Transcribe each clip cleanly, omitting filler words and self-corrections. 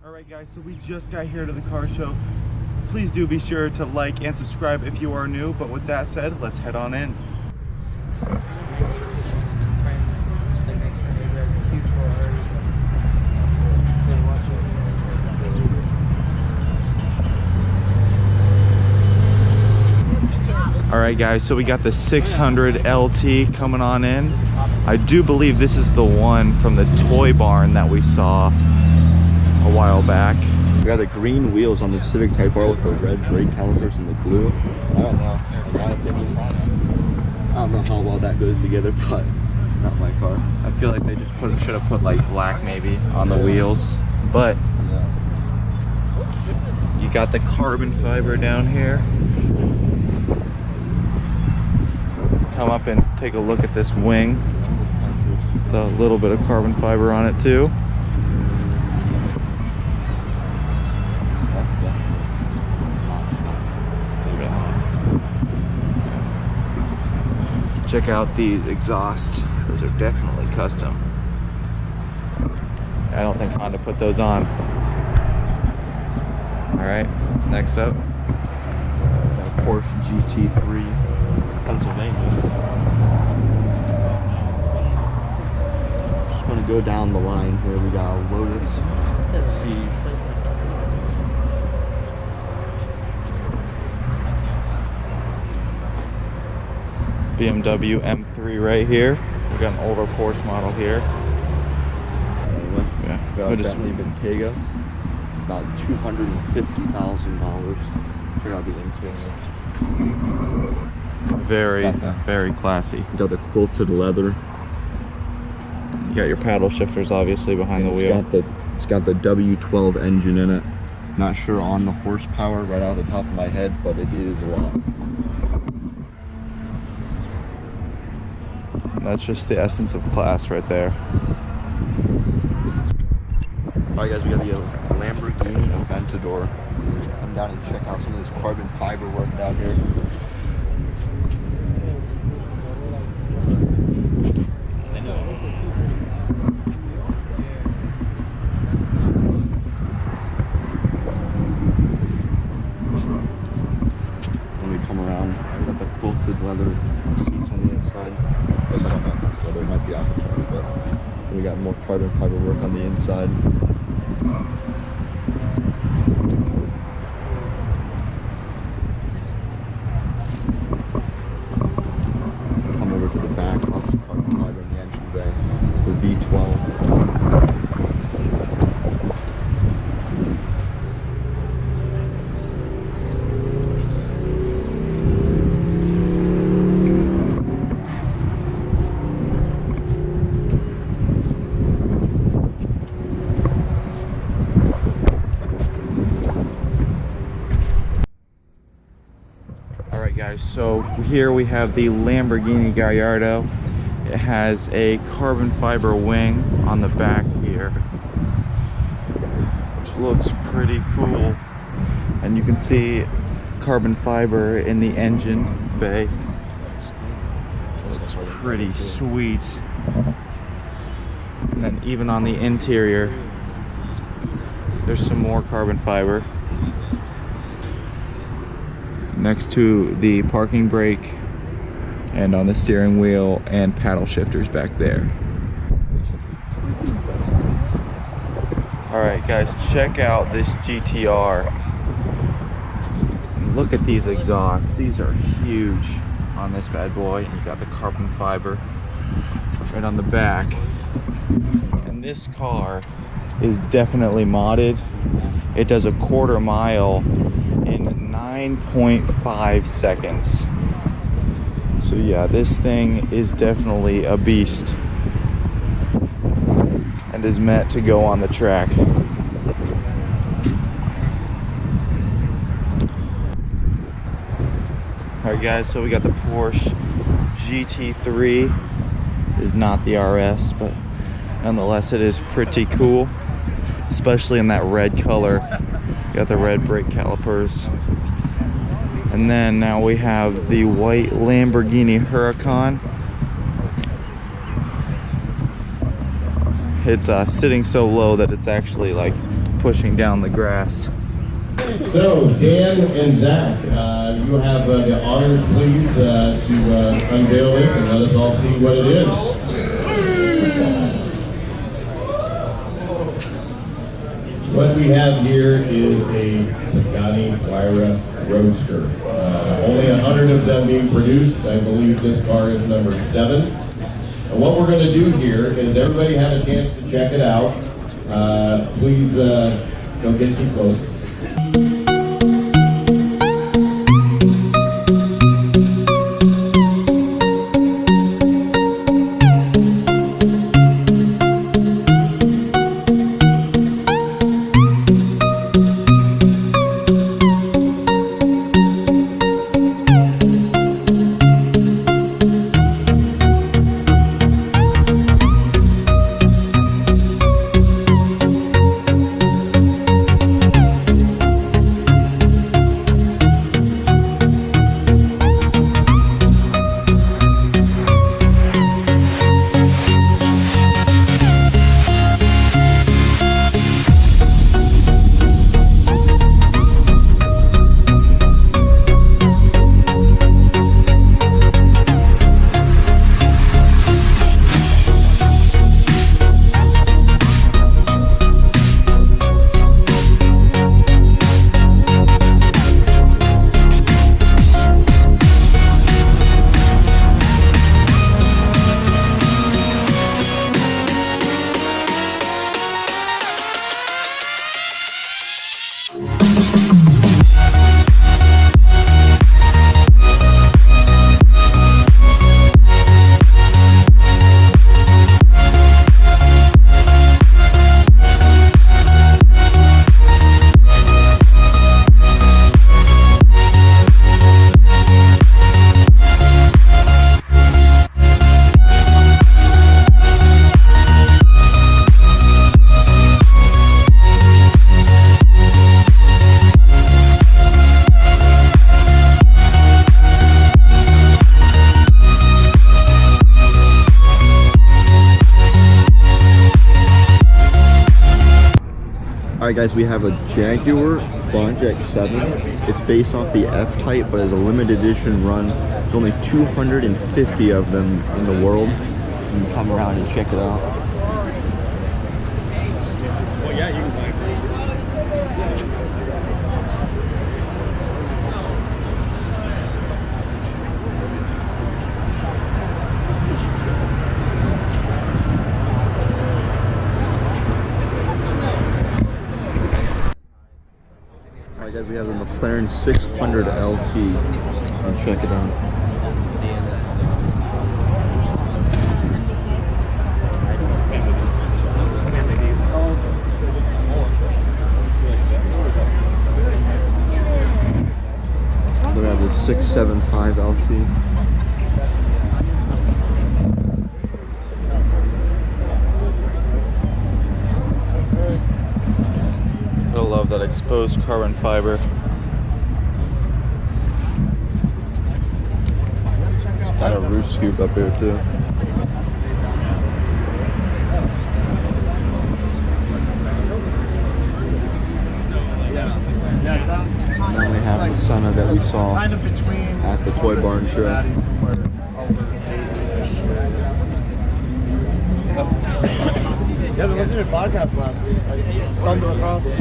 Alright guys, so we just got here to the car show. Please do be sure to like and subscribe if you are new, but with that said, let's head on in. Alright guys, so we got the 600 LT coming on in. I do believe this is the one from the toy barn that we saw a while back. We got the green wheels on the Civic Type R with the red brake calipers and the glue. I don't know, in my opinion, I don't know how well that goes together, but not my car. I feel like they just should have put like black maybe on the wheels, but you got the carbon fiber down here. Come up and take a look at this wing. The little bit of carbon fiber on it too. That's definitely non-stop. Check out these exhausts. Those are definitely custom. I don't think Honda put those on. All right, next up. Got a Porsche GT3 Pennsylvania. Just going to go down the line here. We got a Lotus C. BMW M3 right here. We got an older Porsche model here. Yeah, got a Bentley Bentayga, about $250,000. Check out the interior. Very classy. You got the quilted leather. You got your paddle shifters obviously behind the wheel. It's got the W12 engine in it. Not sure on the horsepower right off the top of my head, but it is a lot. That's just the essence of class right there. Alright guys, we got the Lamborghini Aventador. Come down and check out some of this carbon fiber work down here. When we come around, we got the quilted leather seats on the inside. I don't know if that's leather, it might be Alcantara, but we got more carbon fiber work on the inside. Come over to the back, lots of carbon fiber in the engine bay. It's the V12. Guys, so here we have the Lamborghini Gallardo. It has a carbon fiber wing on the back here, which looks pretty cool, and you can see carbon fiber in the engine bay. Looks pretty sweet. And then even on the interior there's some more carbon fiber next to the parking brake and on the steering wheel and paddle shifters back there. Alright guys, check out this GTR. Look at these exhausts. These are huge on this bad boy. And you got the carbon fiber right on the back. And this car is definitely modded. It does a 1/4 mile in 9.5 seconds. So yeah, this thing is definitely a beast and is meant to go on the track. Alright guys, so we got the Porsche GT3. It is not the RS, but nonetheless it is pretty cool, especially in that red color. You got the red brake calipers. And then now we have the white Lamborghini Huracan. It's sitting so low that it's actually like pushing down the grass. So, Dan and Zach, you have the honors, please, to unveil this and let us all see what it is. What we have here is a Pagani Huayra Roadster. Only 100 of them being produced. I believe this car is number 7. And what we're going to do here is everybody have a chance to check it out. Please don't get too close. Alright guys, we have a Jaguar Bunch X7. It's based off the F-Type, but it's a limited edition run. There's only 250 of them in the world. You can come around and check it out. Well, yeah, you can buy Alright guys, we have the McLaren 600 LT. Come check it out. Then we have the 675 LT. I love that exposed carbon fiber. It's got a roof scoop up here too. And then we have the Senna that we saw at the Toy Barn show. Yeah, we listened to a podcast last week. I stumbled across it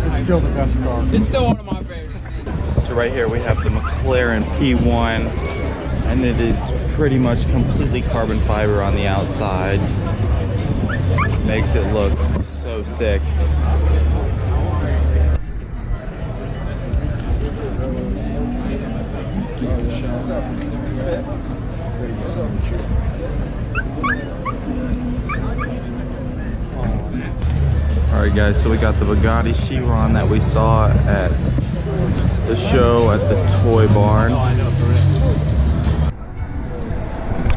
It's still the best car. It's still one of my favorites. So right here we have the McLaren P1, and it is pretty much completely carbon fiber on the outside. Makes it look so sick. Alright guys, so we got the Bugatti Chiron that we saw at the show at the Toy Barn.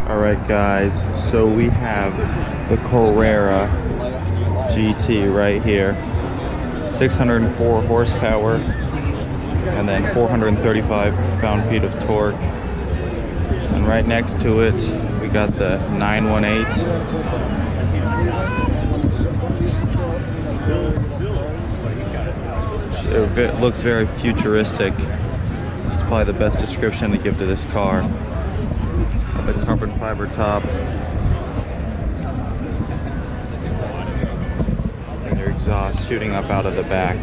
Alright guys, so we have the Carrera GT right here. 604 horsepower and then 435 pound-feet of torque. And right next to it, we got the 918. It looks very futuristic. It's probably the best description to give to this car. The carbon fiber top. And your exhaust shooting up out of the back.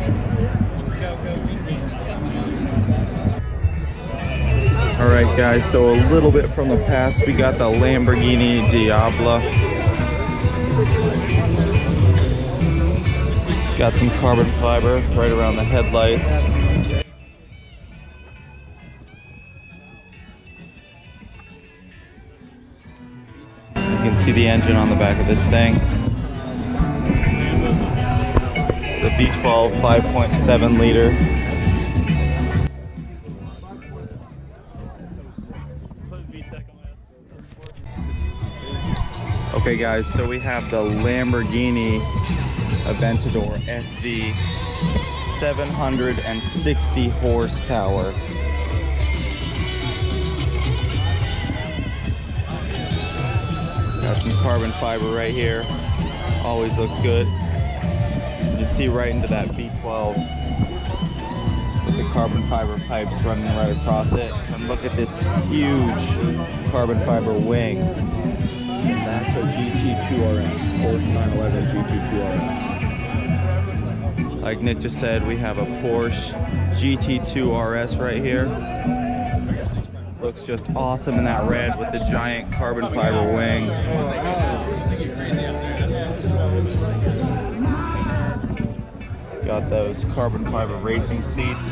Alright guys, so a little bit from the past, we got the Lamborghini Diablo. It's got some carbon fiber right around the headlights. You can see the engine on the back of this thing. The V12 5.7 liter. Okay guys, so we have the Lamborghini Aventador SV, 760 horsepower. Got some carbon fiber right here, always looks good. You see right into that V12 with the carbon fiber pipes running right across it. And look at this huge carbon fiber wing. That's a GT2 RS, Porsche 911 GT2 RS. Like Nick just said, we have a Porsche GT2 RS right here. Looks just awesome in that red with the giant carbon fiber wing. Got those carbon fiber racing seats.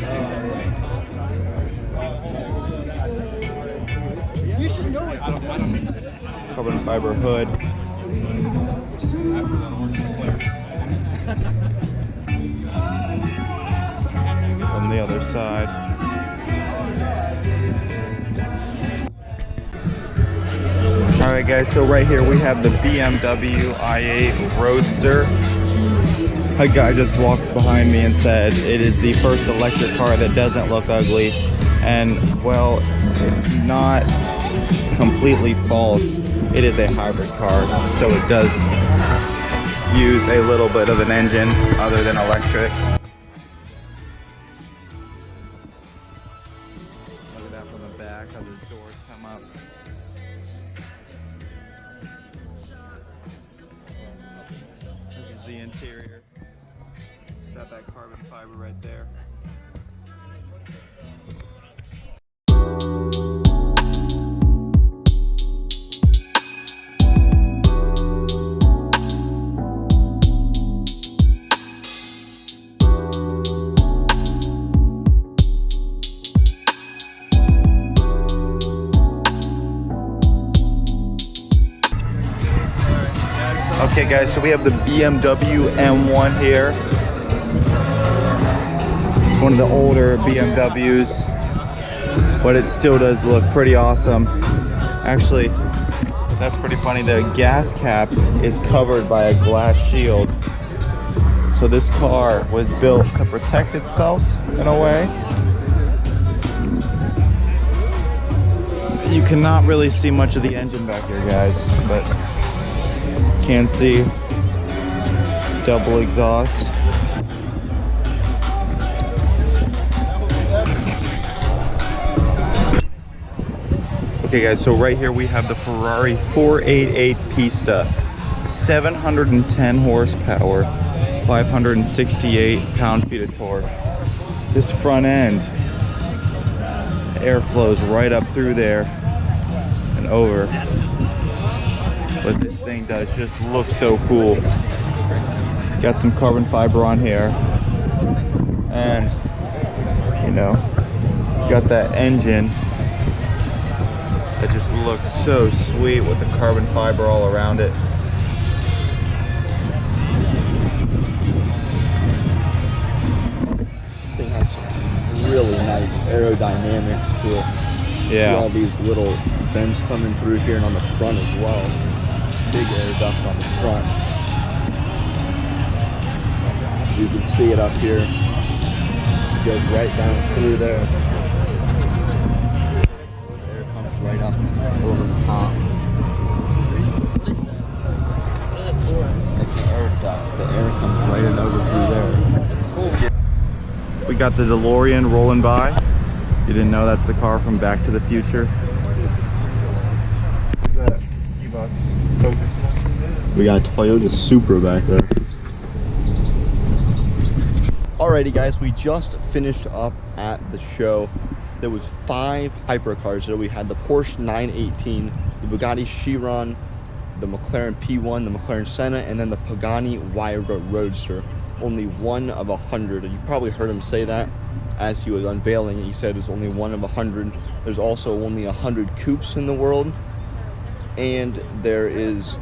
You should know it's Carbon fiber hood. On the other side. Alright guys, so right here we have the BMW i8 Roadster. A guy just walked behind me and said it is the first electric car that doesn't look ugly. And well, it's not completely false. It is a hybrid car, so it does use a little bit of an engine other than electric. Look at that from the back, how the doors come up. This is the interior. It's got that carbon fiber right there. Okay guys, so we have the BMW M1 here. It's one of the older BMWs, but it still does look pretty awesome. Actually, that's pretty funny. The gas cap is covered by a glass shield. So this car was built to protect itself in a way. You cannot really see much of the engine back here, guys, but can see double exhaust. Okay guys, so right here we have the Ferrari 488 Pista, 710 horsepower, 568 pound-feet of torque. This front end, air flows right up through there and over. But this thing does just look so cool. Got some carbon fiber on here, and you know, got that engine that just looks so sweet with the carbon fiber all around it. This thing has some really nice aerodynamics to it. Yeah. See all these little vents coming through here and on the front as well. Big air duct on the front. You can see it up here. It goes right down through there. Air comes right up over the top. It's an air duct. The air comes right in over through there. We got the DeLorean rolling by. You didn't know that's the car from Back to the Future. We got a Toyota Supra back there. Alrighty guys, we just finished up at the show. There was 5 hypercars there. We had the Porsche 918, the Bugatti Chiron, the McLaren P1, the McLaren Senna, and then the Pagani Huayra Roadster. Only one of 100. You probably heard him say that as he was unveiling it. He said it's only one of 100. There's also only 100 coupes in the world. And there is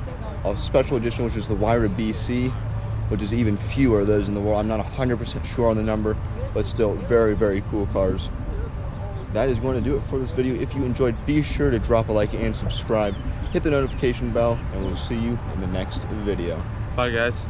a special edition, which is the Huayra BC, which is even fewer of those in the world. I'm not 100% sure on the number, but still very, very cool cars. That is going to do it for this video. If you enjoyed, be sure to drop a like and subscribe. Hit the notification bell, and we'll see you in the next video. Bye, guys.